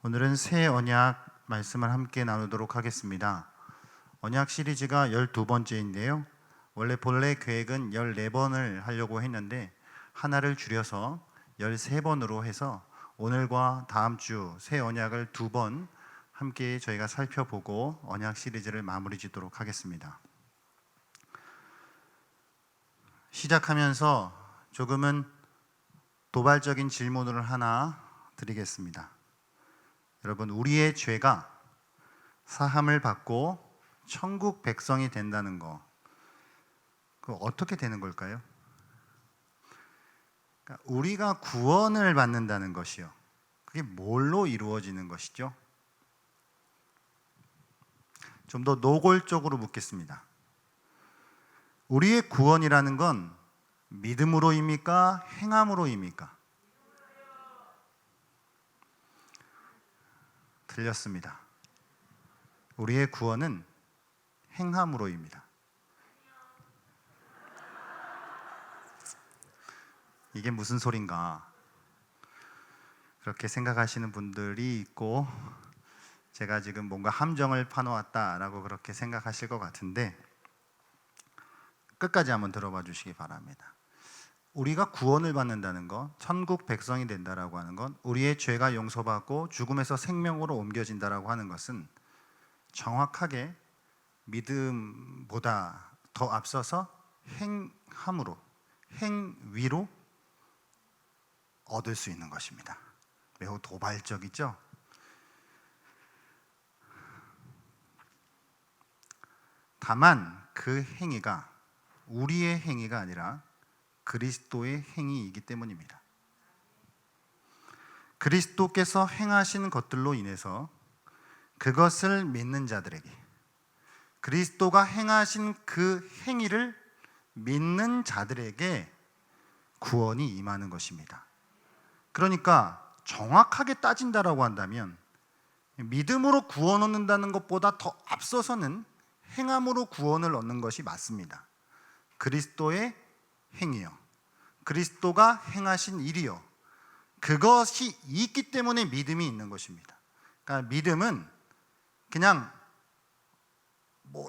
오늘은 새 언약 말씀을 함께 나누도록 하겠습니다. 언약 시리즈가 12번째인데요. 본래 계획은 14번을 하려고 했는데 하나를 줄여서 13번으로 해서 오늘과 다음 주 새 언약을 2번 함께 저희가 살펴보고 언약 시리즈를 마무리 짓도록 하겠습니다. 시작하면서 조금은 도발적인 질문을 하나 드리겠습니다. 여러분, 우리의 죄가 사함을 받고 천국 백성이 된다는 거, 그거 어떻게 되는 걸까요? 그러니까 우리가 구원을 받는다는 것이요, 그게 뭘로 이루어지는 것이죠? 좀 더 노골적으로 묻겠습니다. 우리의 구원이라는 건 믿음으로입니까? 행함으로입니까? 틀렸습니다. 우리의 구원은 행함으로입니다. 이게 무슨 소린가? 그렇게 생각하시는 분들이 있고, 제가 지금 뭔가 함정을 파놓았다라고 그렇게 생각하실 것 같은데, 끝까지 한번 들어봐 주시기 바랍니다. 우리가 구원을 받는다는 것, 천국 백성이 된다라고 하는 건, 우리의 죄가 용서받고 죽음에서 생명으로 옮겨진다라고 하는 것은 정확하게 믿음보다 더 앞서서 행함으로, 행위로 얻을 수 있는 것입니다. 매우 도발적이죠? 다만 그 행위가 우리의 행위가 아니라 그리스도의 행위이기 때문입니다. 그리스도께서 행하신 것들로 인해서 그것을 믿는 자들에게, 그리스도가 행하신 그 행위를 믿는 자들에게 구원이 임하는 것입니다. 그러니까 정확하게 따진다라고 한다면 믿음으로 구원 얻는다는 것보다 더 앞서서는 행함으로 구원을 얻는 것이 맞습니다. 그리스도의 행위요, 그리스도가 행하신 일이요, 그것이 있기 때문에 믿음이 있는 것입니다. 그러니까 믿음은 그냥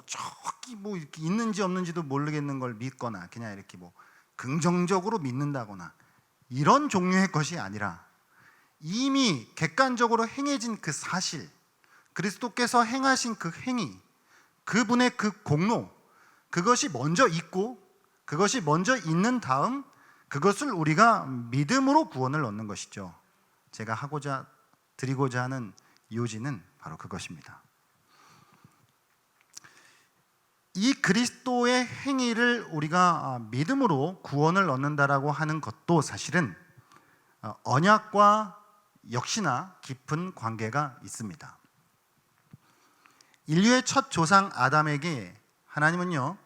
저기 이렇게 있는지 없는지도 모르겠는 걸 믿거나, 그냥 이렇게 긍정적으로 믿는다거나 이런 종류의 것이 아니라 이미 객관적으로 행해진 그 사실, 그리스도께서 행하신 그 행위, 그분의 그 공로, 그것이 먼저 있고 그것이 먼저 있는 다음 그것을 우리가 믿음으로 구원을 얻는 것이죠. 제가 드리고자 하는 요지는 바로 그것입니다. 이 그리스도의 행위를 우리가 믿음으로 구원을 얻는다라고 하는 것도 사실은 언약과 역시나 깊은 관계가 있습니다. 인류의 첫 조상 아담에게 하나님은요,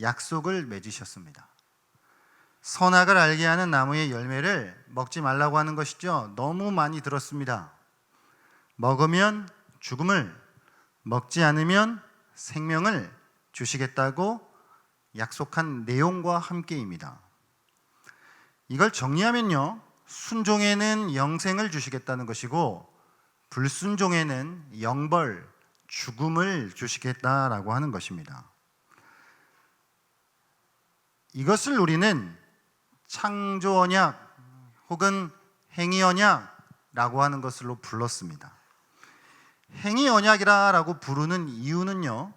약속을 맺으셨습니다. 선악을 알게 하는 나무의 열매를 먹지 말라고 하는 것이죠. 너무 많이 들었습니다. 먹으면 죽음을, 먹지 않으면 생명을 주시겠다고 약속한 내용과 함께입니다. 이걸 정리하면요, 순종에는 영생을 주시겠다는 것이고 불순종에는 영벌, 죽음을 주시겠다라고 하는 것입니다. 이것을 우리는 창조 언약 혹은 행위 언약라고 하는 것으로 불렀습니다. 행위 언약이라고 부르는 이유는요,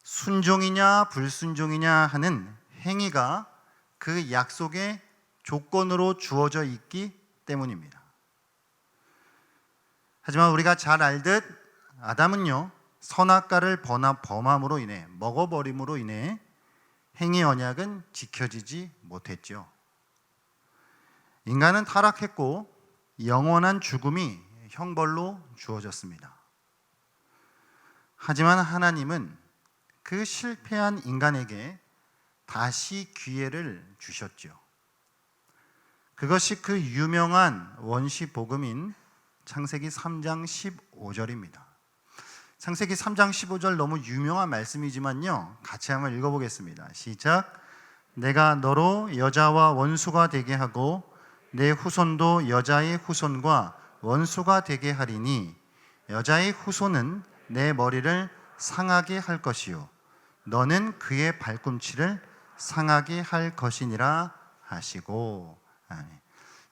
순종이냐 불순종이냐 하는 행위가 그 약속의 조건으로 주어져 있기 때문입니다. 하지만 우리가 잘 알듯 아담은요, 선악과를 범함으로 인해, 먹어버림으로 인해 행위 언약은 지켜지지 못했죠. 인간은 타락했고 영원한 죽음이 형벌로 주어졌습니다. 하지만 하나님은 그 실패한 인간에게 다시 기회를 주셨죠. 그것이 그 유명한 원시 복음인 창세기 3장 15절입니다. 창세기 3장 15절 너무 유명한 말씀이지만요, 같이 한번 읽어보겠습니다. 시작. 내가 너로 여자와 원수가 되게 하고 내 후손도 여자의 후손과 원수가 되게 하리니 여자의 후손은 내 머리를 상하게 할 것이요 너는 그의 발꿈치를 상하게 할 것이니라 하시고. 아멘.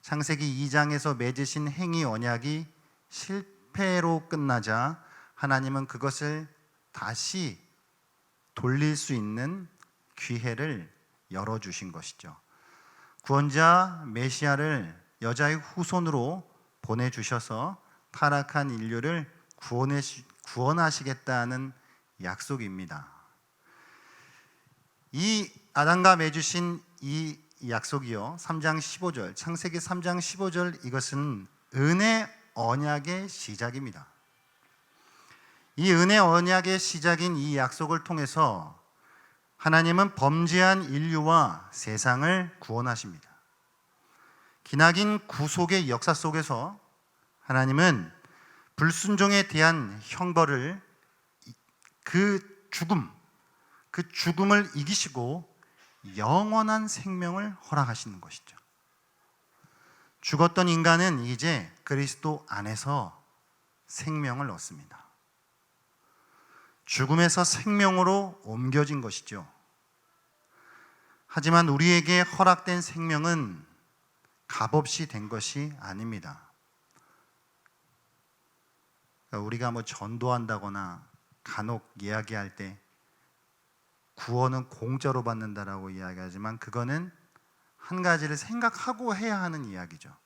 창세기 2장에서 맺으신 행위 언약이 실패로 끝나자 하나님은 그것을 다시 돌릴 수 있는 기회를 열어주신 것이죠. 구원자 메시아를 여자의 후손으로 보내주셔서 타락한 인류를 구원하시겠다는 약속입니다. 이 아담과 맺으신 이 약속이요 3장 15절 창세기 3장 15절 이것은 은혜 언약의 시작입니다. 이 은혜 언약의 시작인 이 약속을 통해서 하나님은 범죄한 인류와 세상을 구원하십니다. 기나긴 구속의 역사 속에서 하나님은 불순종에 대한 형벌을 그 죽음을 이기시고 영원한 생명을 허락하시는 것이죠. 죽었던 인간은 이제 그리스도 안에서 생명을 얻습니다. 죽음에서 생명으로 옮겨진 것이죠. 하지만 우리에게 허락된 생명은 값없이 된 것이 아닙니다. 우리가 전도한다거나 간혹 이야기할 때 구원은 공짜로 받는다라고 이야기하지만 그거는 한 가지를 생각하고 해야 하는 이야기죠.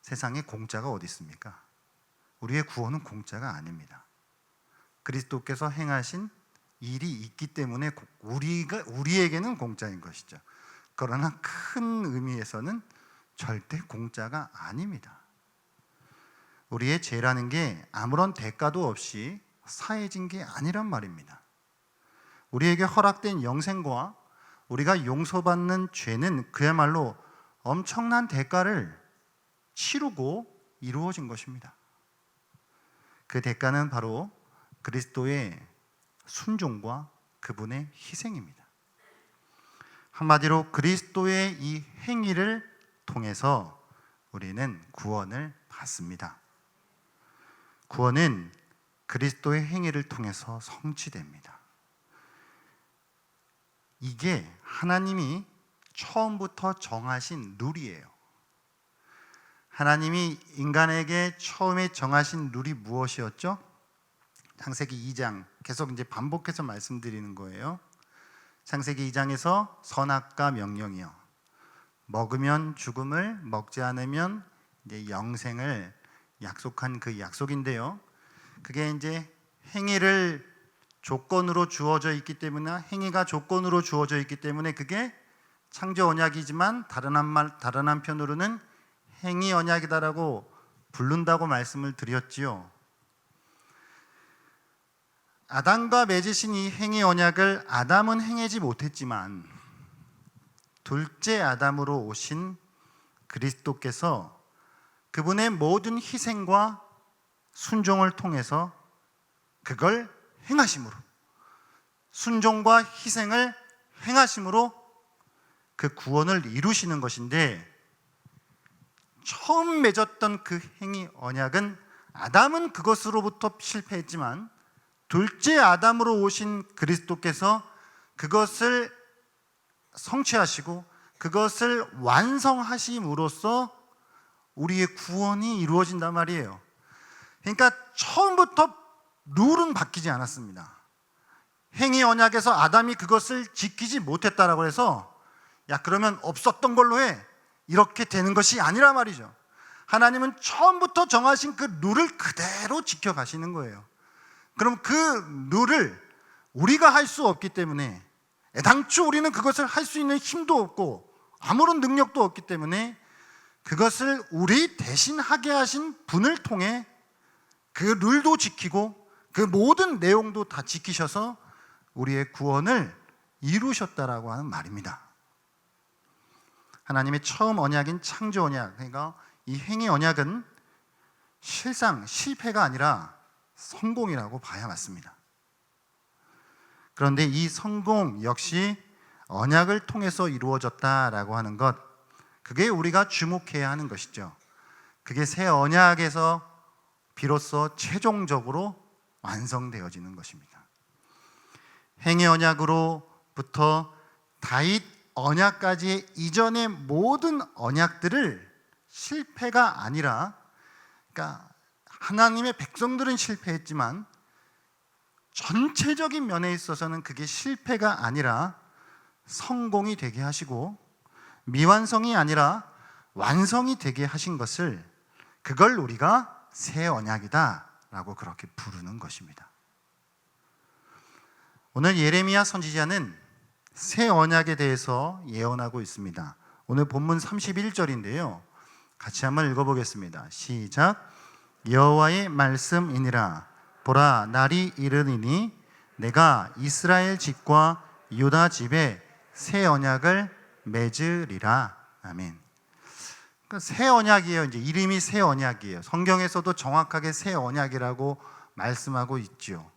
세상에 공짜가 어디 있습니까? 우리의 구원은 공짜가 아닙니다. 그리스도께서 행하신 일이 있기 때문에 우리에게는 공짜인 것이죠. 그러나 큰 의미에서는 절대 공짜가 아닙니다. 우리의 죄라는 게 아무런 대가도 없이 사해진 게 아니란 말입니다. 우리에게 허락된 영생과 우리가 용서받는 죄는 그야말로 엄청난 대가를 치르고 이루어진 것입니다. 그 대가는 바로 그리스도의 순종과 그분의 희생입니다. 한마디로 그리스도의 이 행위를 통해서 우리는 구원을 받습니다. 구원은 그리스도의 행위를 통해서 성취됩니다. 이게 하나님이 처음부터 정하신 룰이에요. 하나님이 인간에게 처음에 정하신 룰이 무엇이었죠? 창세기 2장 계속 이제 반복해서 말씀드리는 거예요. 창세기 2장에서 선악과 명령이요. 먹으면 죽음을, 먹지 않으면 이제 영생을 약속한 그 약속인데요. 그게 이제 행위를 조건으로 주어져 있기 때문에 행위가 조건으로 주어져 있기 때문에 그게 창조 언약이지만 다른 한편으로는 행위 언약이다라고 부른다고 말씀을 드렸지요. 아담과 맺으신 이 행위 언약을 아담은 행하지 못했지만 둘째 아담으로 오신 그리스도께서 그분의 모든 희생과 순종을 통해서 그걸 행하심으로, 순종과 희생을 행하심으로 그 구원을 이루시는 것인데, 처음 맺었던 그 행위 언약은 아담은 그것으로부터 실패했지만 둘째 아담으로 오신 그리스도께서 그것을 성취하시고 그것을 완성하심으로써 우리의 구원이 이루어진단 말이에요. 그러니까 처음부터 룰은 바뀌지 않았습니다. 행위 언약에서 아담이 그것을 지키지 못했다라고 해서 야 그러면 없었던 걸로 해 이렇게 되는 것이 아니라 말이죠. 하나님은 처음부터 정하신 그 룰을 그대로 지켜가시는 거예요. 그럼 그 룰을 우리가 할 수 없기 때문에, 애당초 우리는 그것을 할 수 있는 힘도 없고 아무런 능력도 없기 때문에 그것을 우리 대신 하게 하신 분을 통해 그 룰도 지키고 그 모든 내용도 다 지키셔서 우리의 구원을 이루셨다라고 하는 말입니다. 하나님의 처음 언약인 창조 언약, 그러니까 이 행위 언약은 실상 실패가 아니라 성공이라고 봐야 맞습니다. 그런데 이 성공 역시 언약을 통해서 이루어졌다라고 하는 것, 그게 우리가 주목해야 하는 것이죠. 그게 새 언약에서 비로소 최종적으로 완성되어지는 것입니다. 행위 언약으로부터 다윗 언약까지의 이전의 모든 언약들을 실패가 아니라, 그러니까 하나님의 백성들은 실패했지만 전체적인 면에 있어서는 그게 실패가 아니라 성공이 되게 하시고, 미완성이 아니라 완성이 되게 하신 것을, 그걸 우리가 새 언약이다 라고 그렇게 부르는 것입니다. 오늘 예레미야 선지자는 새 언약에 대해서 예언하고 있습니다. 오늘 본문 31절인데요, 같이 한번 읽어보겠습니다. 시작. 여호와의 말씀이니라. 보라, 날이 이르리니 내가 이스라엘 집과 유다 집에 새 언약을 맺으리라. 아멘. 그러니까 새 언약이에요. 이제 이름이 새 언약이에요. 성경에서도 정확하게 새 언약이라고 말씀하고 있죠.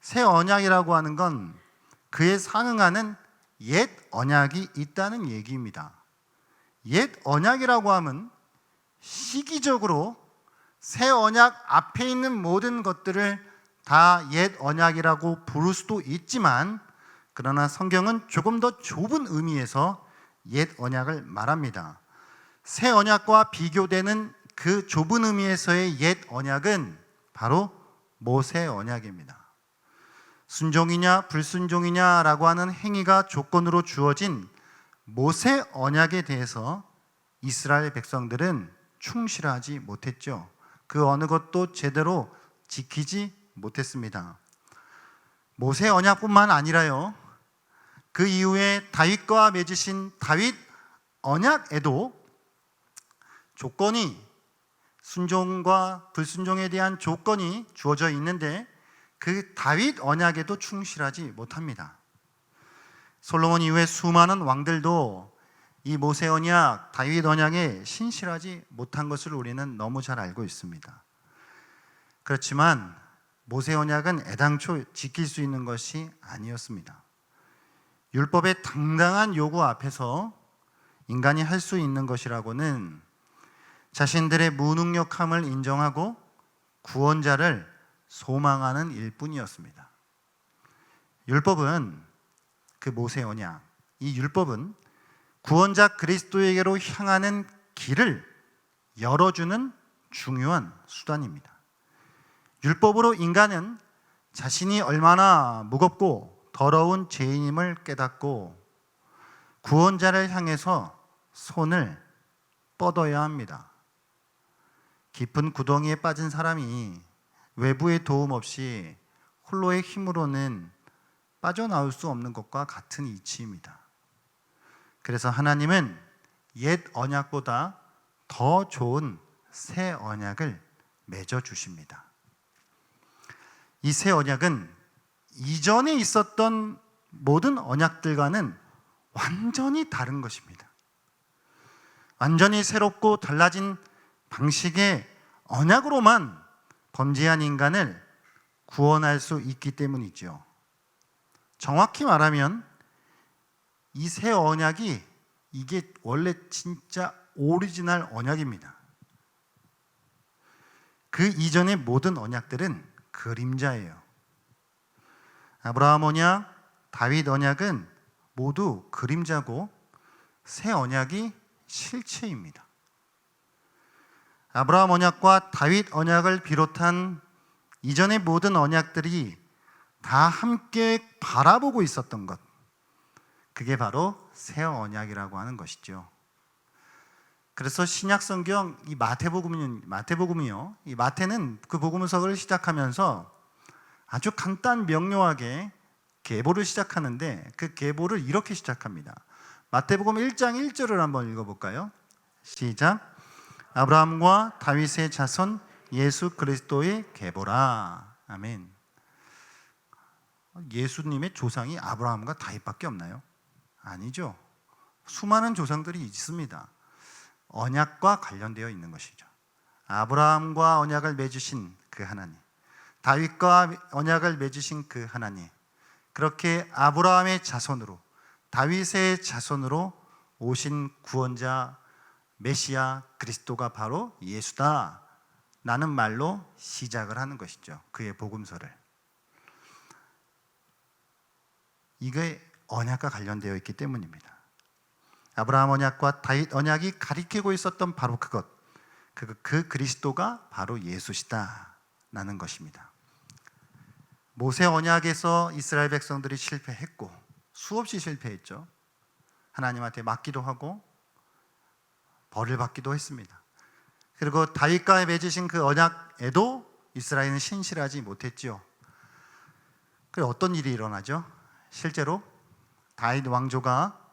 새 언약이라고 하는 건 그에 상응하는 옛 언약이 있다는 얘기입니다. 옛 언약이라고 하면 시기적으로 새 언약 앞에 있는 모든 것들을 다 옛 언약이라고 부를 수도 있지만, 그러나 성경은 조금 더 좁은 의미에서 옛 언약을 말합니다. 새 언약과 비교되는 그 좁은 의미에서의 옛 언약은 바로 모세 언약입니다. 순종이냐 불순종이냐라고 하는 행위가 조건으로 주어진 모세 언약에 대해서 이스라엘 백성들은 충실하지 못했죠. 그 어느 것도 제대로 지키지 못했습니다. 모세 언약뿐만 아니라요, 그 이후에 다윗과 맺으신 다윗 언약에도 조건이, 순종과 불순종에 대한 조건이 주어져 있는데, 그 다윗 언약에도 충실하지 못합니다. 솔로몬 이후에 수많은 왕들도 이 모세 언약, 다윗 언약에 신실하지 못한 것을 우리는 너무 잘 알고 있습니다. 그렇지만 모세 언약은 애당초 지킬 수 있는 것이 아니었습니다. 율법의 당당한 요구 앞에서 인간이 할 수 있는 것이라고는 자신들의 무능력함을 인정하고 구원자를 소망하는 일뿐이었습니다. 율법은, 그 모세 언약, 이 율법은 구원자 그리스도에게로 향하는 길을 열어주는 중요한 수단입니다. 율법으로 인간은 자신이 얼마나 무겁고 더러운 죄인임을 깨닫고 구원자를 향해서 손을 뻗어야 합니다. 깊은 구덩이에 빠진 사람이 외부의 도움 없이 홀로의 힘으로는 빠져나올 수 없는 것과 같은 이치입니다. 그래서 하나님은 옛 언약보다 더 좋은 새 언약을 맺어주십니다. 이 새 언약은 이전에 있었던 모든 언약들과는 완전히 다른 것입니다. 완전히 새롭고 달라진 방식의 언약으로만 범죄한 인간을 구원할 수 있기 때문이죠. 정확히 말하면 이 새 언약이, 이게 원래 진짜 오리지널 언약입니다. 그 이전의 모든 언약들은 그림자예요. 아브라함 언약, 다윗 언약은 모두 그림자고 새 언약이 실체입니다. 아브라함 언약과 다윗 언약을 비롯한 이전의 모든 언약들이 다 함께 바라보고 있었던 것, 그게 바로 새 언약이라고 하는 것이죠. 그래서 신약 성경 이 마태복음이요. 이 마태는 그 복음서를 시작하면서 아주 간단 명료하게 계보를 시작하는데, 그 계보를 이렇게 시작합니다. 마태복음 1장 1절을 한번 읽어볼까요? 시작. 아브라함과 다윗의 자손 예수 그리스도의 계보라. 아멘. 예수님의 조상이 아브라함과 다윗밖에 없나요? 아니죠. 수많은 조상들이 있습니다. 언약과 관련되어 있는 것이죠. 아브라함과 언약을 맺으신 그 하나님, 다윗과 언약을 맺으신 그 하나님, 그렇게 아브라함의 자손으로, 다윗의 자손으로 오신 구원자 메시아 그리스도가 바로 예수다 라는 말로 시작을 하는 것이죠. 그의 복음서를. 이게 언약과 관련되어 있기 때문입니다. 아브라함 언약과 다윗 언약이 가리키고 있었던 바로 그것, 그 그리스도가 바로 예수시다 라는 것입니다. 모세 언약에서 이스라엘 백성들이 실패했고 수없이 실패했죠. 하나님한테 맞기도 하고 벌을 받기도 했습니다. 그리고 다윗과 맺으신 그 언약에도 이스라엘은 신실하지 못했죠. 그래서 어떤 일이 일어나죠? 실제로 다윗 왕조가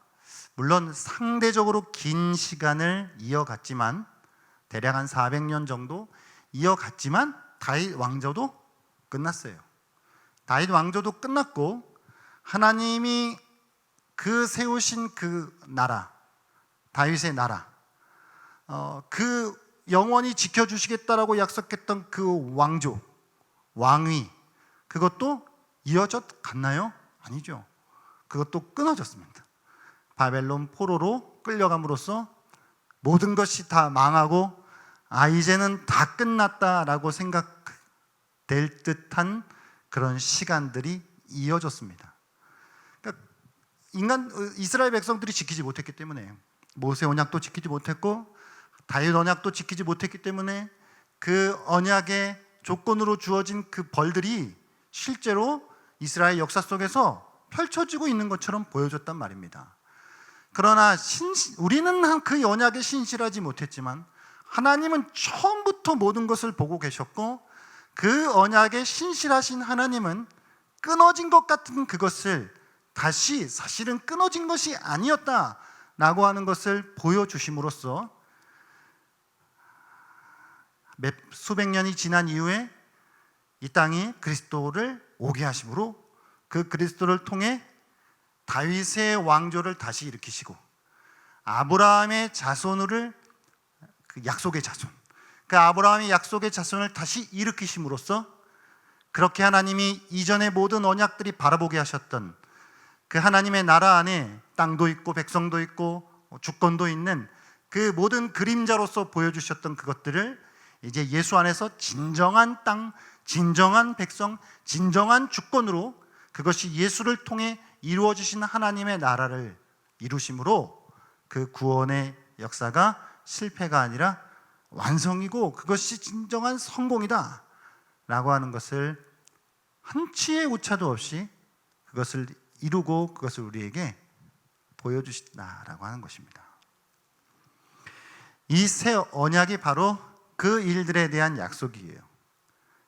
물론 상대적으로 긴 시간을 이어갔지만, 대략 한 400년 정도 이어갔지만 다윗 왕조도 끝났어요. 다윗 왕조도 끝났고 하나님이 그 세우신 그 나라, 다윗의 나라, 그 영원히 지켜주시겠다라고 약속했던 그 왕조, 왕위, 그것도 이어져 갔나요? 아니죠. 그것도 끊어졌습니다. 바벨론 포로로 끌려감으로써 모든 것이 다 망하고 이제는 다 끝났다라고 생각될 듯한 그런 시간들이 이어졌습니다. 그러니까 이스라엘 백성들이 지키지 못했기 때문에, 모세 언약도 지키지 못했고 다윗 언약도 지키지 못했기 때문에 그 언약의 조건으로 주어진 그 벌들이 실제로 이스라엘 역사 속에서 펼쳐지고 있는 것처럼 보여줬단 말입니다. 그러나 우리는 그 언약에 신실하지 못했지만 하나님은 처음부터 모든 것을 보고 계셨고, 그 언약에 신실하신 하나님은 끊어진 것 같은 그것을 다시 사실은 끊어진 것이 아니었다라고 하는 것을 보여주심으로써 수백 년이 지난 이후에 이 땅이 그리스도를 오게 하심으로 그 그리스도를 통해 다윗의 왕조를 다시 일으키시고 아브라함의 자손을, 그 약속의 자손, 그 아브라함의 약속의 자손을 다시 일으키심으로써 그렇게 하나님이 이전의 모든 언약들이 바라보게 하셨던 그 하나님의 나라 안에 땅도 있고 백성도 있고 주권도 있는 그 모든 그림자로서 보여주셨던 그것들을 이제 예수 안에서 진정한 땅, 진정한 백성, 진정한 주권으로, 그것이 예수를 통해 이루어지신 하나님의 나라를 이루심으로 그 구원의 역사가 실패가 아니라 완성이고 그것이 진정한 성공이다 라고 하는 것을 한치의 오차도 없이 그것을 이루고 그것을 우리에게 보여주신다라고 하는 것입니다. 이 새 언약이 바로 그 일들에 대한 약속이에요.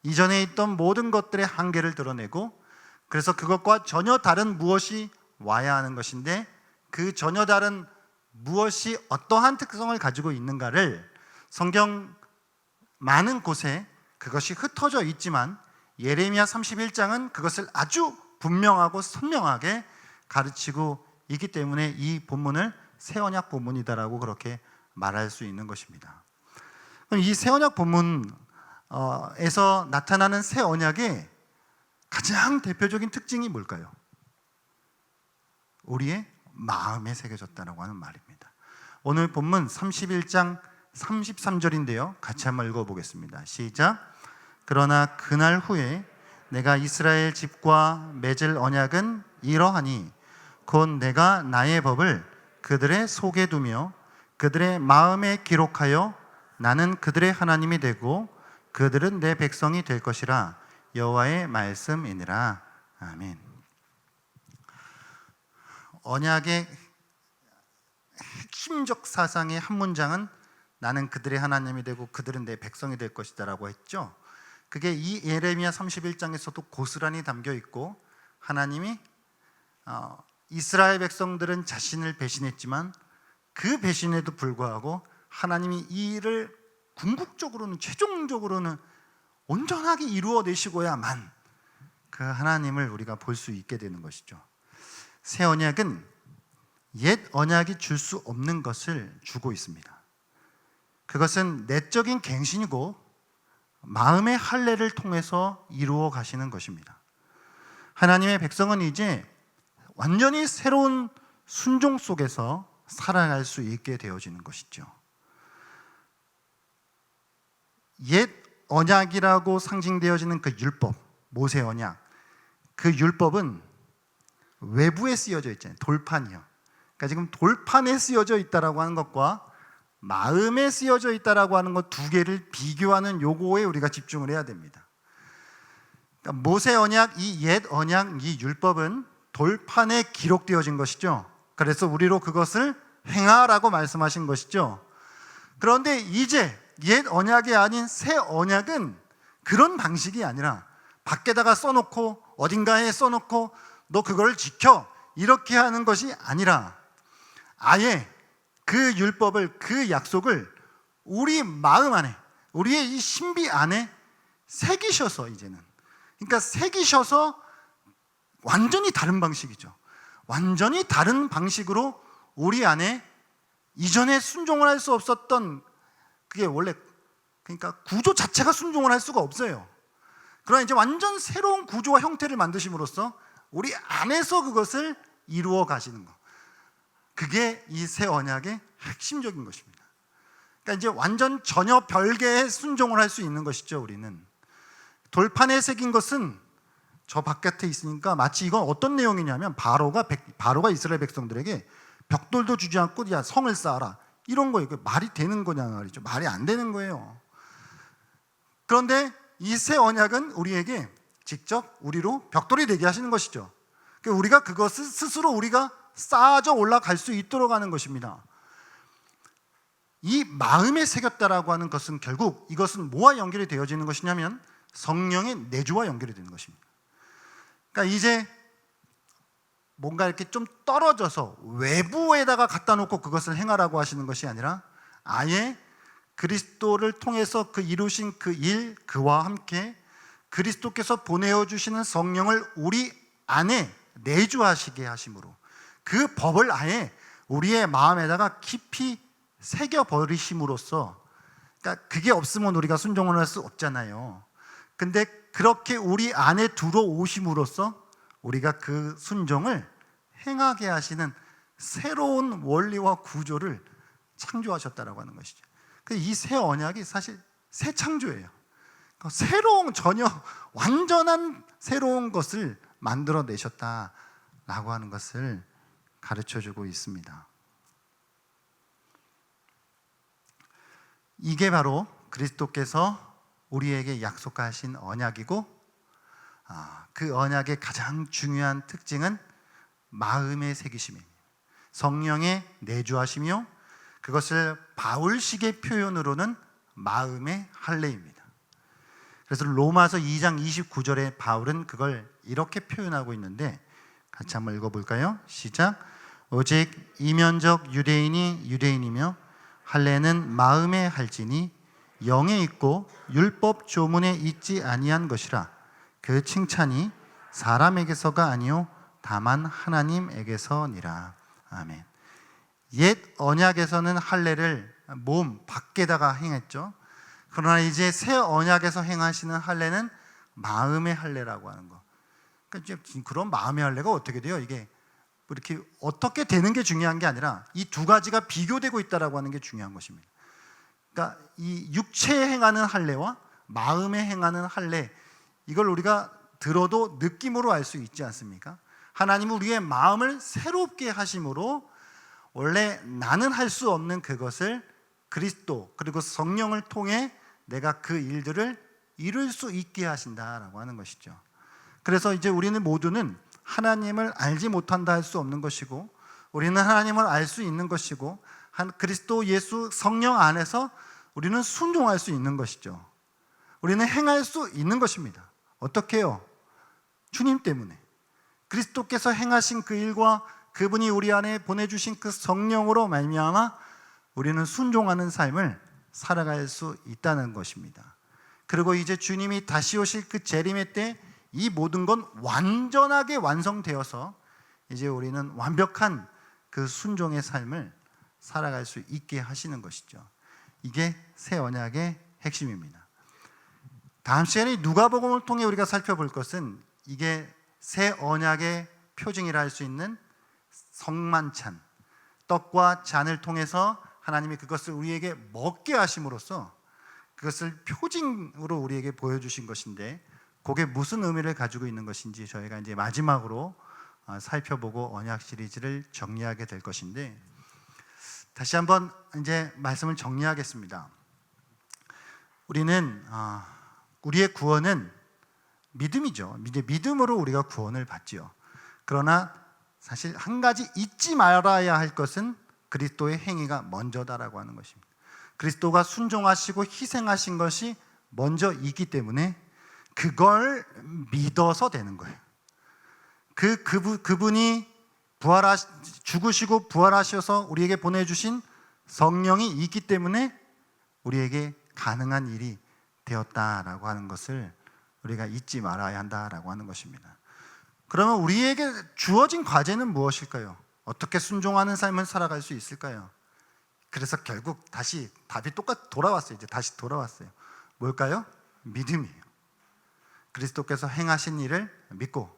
이전에 있던 모든 것들의 한계를 드러내고, 그래서 그것과 전혀 다른 무엇이 와야 하는 것인데, 그 전혀 다른 무엇이 어떠한 특성을 가지고 있는가를 성경 많은 곳에 그것이 흩어져 있지만 예레미야 31장은 그것을 아주 분명하고 선명하게 가르치고 있기 때문에 이 본문을 새 언약 본문이다라고 그렇게 말할 수 있는 것입니다. 그럼 이 새 언약 본문에서 나타나는 새 언약의 가장 대표적인 특징이 뭘까요? 우리의 마음에 새겨졌다라고 하는 말입니다. 오늘 본문 31장 33절인데요. 같이 한번 읽어보겠습니다. 시작. 그러나 그날 후에 내가 이스라엘 집과 맺을 언약은 이러하니 곧 내가 나의 법을 그들의 속에 두며 그들의 마음에 기록하여 나는 그들의 하나님이 되고 그들은 내 백성이 될 것이라. 여호와의 말씀이니라. 아멘. 언약의 핵심적 사상의 한 문장은 나는 그들의 하나님이 되고 그들은 내 백성이 될 것이다 라고 했죠. 그게 이 예레미야 31장에서도 고스란히 담겨 있고, 하나님이 이스라엘 백성들은 자신을 배신했지만 그 배신에도 불구하고 하나님이 이 일을 궁극적으로는, 최종적으로는 온전하게 이루어내시고야만 그 하나님을 우리가 볼 수 있게 되는 것이죠. 새 언약은 옛 언약이 줄 수 없는 것을 주고 있습니다. 그것은 내적인 갱신이고 마음의 할례를 통해서 이루어 가시는 것입니다. 하나님의 백성은 이제 완전히 새로운 순종 속에서 살아갈 수 있게 되어지는 것이죠. 옛 언약이라고 상징되어지는 그 율법, 모세 언약, 그 율법은 외부에 쓰여져 있잖아요. 돌판이요. 그러니까 지금 돌판에 쓰여져 있다라고 하는 것과 마음에 쓰여져 있다라고 하는 것 두 개를 비교하는 요거에 우리가 집중을 해야 됩니다. 그러니까 모세 언약, 이 옛 언약, 이 율법은 돌판에 기록되어진 것이죠. 그래서 우리로 그것을 행하라고 말씀하신 것이죠. 그런데 이제 옛 언약이 아닌 새 언약은 그런 방식이 아니라 밖에다가 써놓고 어딘가에 써놓고 너 그걸 지켜 이렇게 하는 것이 아니라 아예 그 율법을, 그 약속을 우리 마음 안에, 우리의 이 신비 안에 새기셔서, 이제는 그러니까 새기셔서 완전히 다른 방식이죠. 완전히 다른 방식으로 우리 안에 이전에 순종을 할 수 없었던, 그게 원래 그러니까 구조 자체가 순종을 할 수가 없어요. 그러나 이제 완전 새로운 구조와 형태를 만드심으로써 우리 안에서 그것을 이루어 가시는 것, 그게 이 새 언약의 핵심적인 것입니다. 그러니까 이제 완전 전혀 별개의 순종을 할 수 있는 것이죠. 우리는 돌판에 새긴 것은 저 바깥에 있으니까 마치 이건 어떤 내용이냐면 바로가 이스라엘 백성들에게 벽돌도 주지 않고 야 성을 쌓아라 이런 거예요. 말이 되는 거냐 말이죠. 말이 안 되는 거예요. 그런데 이 새 언약은 우리에게 직접 우리로 벽돌이 되게 하시는 것이죠. 우리가 그것을 스스로 우리가 쌓아져 올라갈 수 있도록 하는 것입니다. 이 마음에 새겼다라고 하는 것은 결국 이것은 뭐와 연결이 되어지는 것이냐면 성령의 내주와 연결이 되는 것입니다. 그러니까 이제 뭔가 이렇게 좀 떨어져서 외부에다가 갖다 놓고 그것을 행하라고 하시는 것이 아니라 아예 그리스도를 통해서 그 이루신 그 일, 그와 함께 그리스도께서 보내어 주시는 성령을 우리 안에 내주하시게 하심으로 그 법을 아예 우리의 마음에다가 깊이 새겨 버리심으로써, 그러니까 그게 없으면 우리가 순종을 할 수 없잖아요. 근데 그렇게 우리 안에 들어오심으로써 우리가 그 순종을 행하게 하시는 새로운 원리와 구조를 창조하셨다라고 하는 것이죠. 이 새 언약이 사실 새 창조예요. 새로운, 전혀 완전한 새로운 것을 만들어내셨다라고 하는 것을 가르쳐주고 있습니다. 이게 바로 그리스도께서 우리에게 약속하신 언약이고, 그 언약의 가장 중요한 특징은 마음의 새기심입니다. 성령의 내주하시며 그것을 바울식의 표현으로는 마음의 할례입니다. 그래서 로마서 2장 29절에 바울은 그걸 이렇게 표현하고 있는데 같이 한번 읽어볼까요? 시작. 오직 이면적 유대인이 유대인이며 할례는 마음에 할지니 영에 있고 율법 조문에 있지 아니한 것이라. 그 칭찬이 사람에게서가 아니요 다만 하나님에게서니라. 아멘. 옛 언약에서는 할례를 몸 밖에다가 행했죠. 그러나 이제 새 언약에서 행하시는 할례는 마음의 할례라고 하는 거. 그러니까 그런 마음의 할례가 어떻게 돼요? 이게 이렇게 어떻게 되는 게 중요한 게 아니라 이 두 가지가 비교되고 있다라고 하는 게 중요한 것입니다. 그러니까 이 육체에 행하는 할례와 마음에 행하는 할례, 이걸 우리가 들어도 느낌으로 알 수 있지 않습니까? 하나님은 우리의 마음을 새롭게 하심으로 원래 나는 할 수 없는 그것을 그리스도 그리고 성령을 통해 내가 그 일들을 이룰 수 있게 하신다라고 하는 것이죠. 그래서 이제 우리는 모두는 하나님을 알지 못한다 할 수 없는 것이고, 우리는 하나님을 알 수 있는 것이고, 그리스도 예수 성령 안에서 우리는 순종할 수 있는 것이죠. 우리는 행할 수 있는 것입니다. 어떻게 해요? 주님 때문에. 그리스도께서 행하신 그 일과 그분이 우리 안에 보내주신 그 성령으로 말미암아 우리는 순종하는 삶을 살아갈 수 있다는 것입니다. 그리고 이제 주님이 다시 오실 그 재림의 때 이 모든 건 완전하게 완성되어서 이제 우리는 완벽한 그 순종의 삶을 살아갈 수 있게 하시는 것이죠. 이게 새 언약의 핵심입니다. 다음 시간에 누가복음을 통해 우리가 살펴볼 것은 이게 새 언약의 표징이라 할 수 있는 성만찬, 떡과 잔을 통해서 하나님이 그것을 우리에게 먹게 하심으로써 그것을 표징으로 우리에게 보여주신 것인데 그게 무슨 의미를 가지고 있는 것인지 저희가 이제 마지막으로 살펴보고 언약 시리즈를 정리하게 될 것인데, 다시 한번 이제 말씀을 정리하겠습니다. 우리는 우리의 구원은 믿음이죠. 이제 믿음으로 우리가 구원을 받지요. 그러나 사실 한 가지 잊지 말아야 할 것은 그리스도의 행위가 먼저다라고 하는 것입니다. 그리스도가 순종하시고 희생하신 것이 먼저이기 때문에 그걸 믿어서 되는 거예요. 그분이 죽으시고 부활하셔서 우리에게 보내주신 성령이 있기 때문에 우리에게 가능한 일이 되었다라고 하는 것을 우리가 잊지 말아야 한다라고 하는 것입니다. 그러면 우리에게 주어진 과제는 무엇일까요? 어떻게 순종하는 삶을 살아갈 수 있을까요? 그래서 결국 다시 답이 돌아왔어요. 이제 다시 돌아왔어요. 뭘까요? 믿음이에요. 그리스도께서 행하신 일을 믿고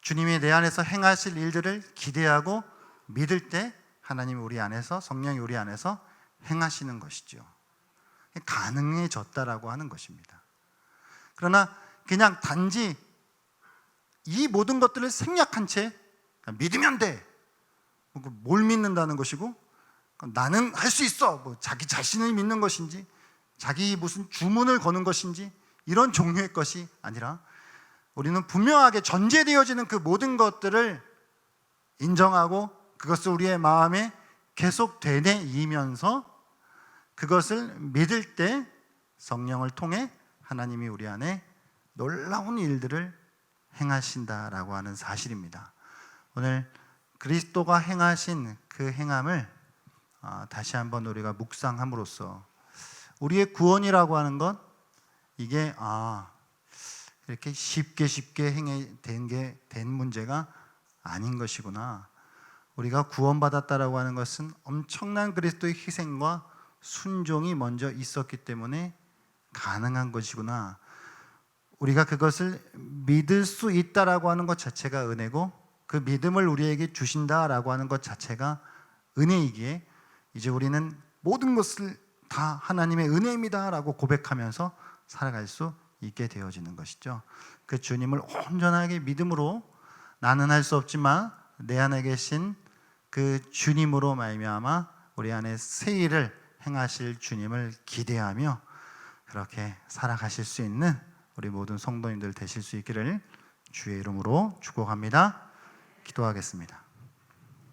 주님이 내 안에서 행하실 일들을 기대하고 믿을 때 하나님이 우리 안에서, 성령이 우리 안에서 행하시는 것이죠. 가능해졌다라고 하는 것입니다. 그러나 그냥 단지 이 모든 것들을 생략한 채 믿으면 돼, 뭘 믿는다는 것이고, 나는 할 수 있어, 자기 자신을 믿는 것인지 자기 무슨 주문을 거는 것인지 이런 종류의 것이 아니라 우리는 분명하게 전제되어지는 그 모든 것들을 인정하고 그것을 우리의 마음에 계속 되뇌이면서 그것을 믿을 때 성령을 통해 하나님이 우리 안에 놀라운 일들을 행하신다라고 하는 사실입니다. 오늘 그리스도가 행하신 그 행함을 다시 한번 우리가 묵상함으로써 우리의 구원이라고 하는 것, 이게 이렇게 쉽게 된 문제가 아닌 것이구나. 우리가 구원받았다라고 하는 것은 엄청난 그리스도의 희생과 순종이 먼저 있었기 때문에 가능한 것이구나. 우리가 그것을 믿을 수 있다라고 하는 것 자체가 은혜고, 그 믿음을 우리에게 주신다라고 하는 것 자체가 은혜이기에 이제 우리는 모든 것을 다 하나님의 은혜입니다라고 고백하면서 살아갈 수 있게 되어지는 것이죠. 그 주님을 온전하게 믿음으로, 나는 할 수 없지만 내 안에 계신 그 주님으로 말미암아 우리 안에 새 일을 행하실 주님을 기대하며 그렇게 살아가실 수 있는 우리 모든 성도님들 되실 수 있기를 주의 이름으로 축복합니다. 기도하겠습니다.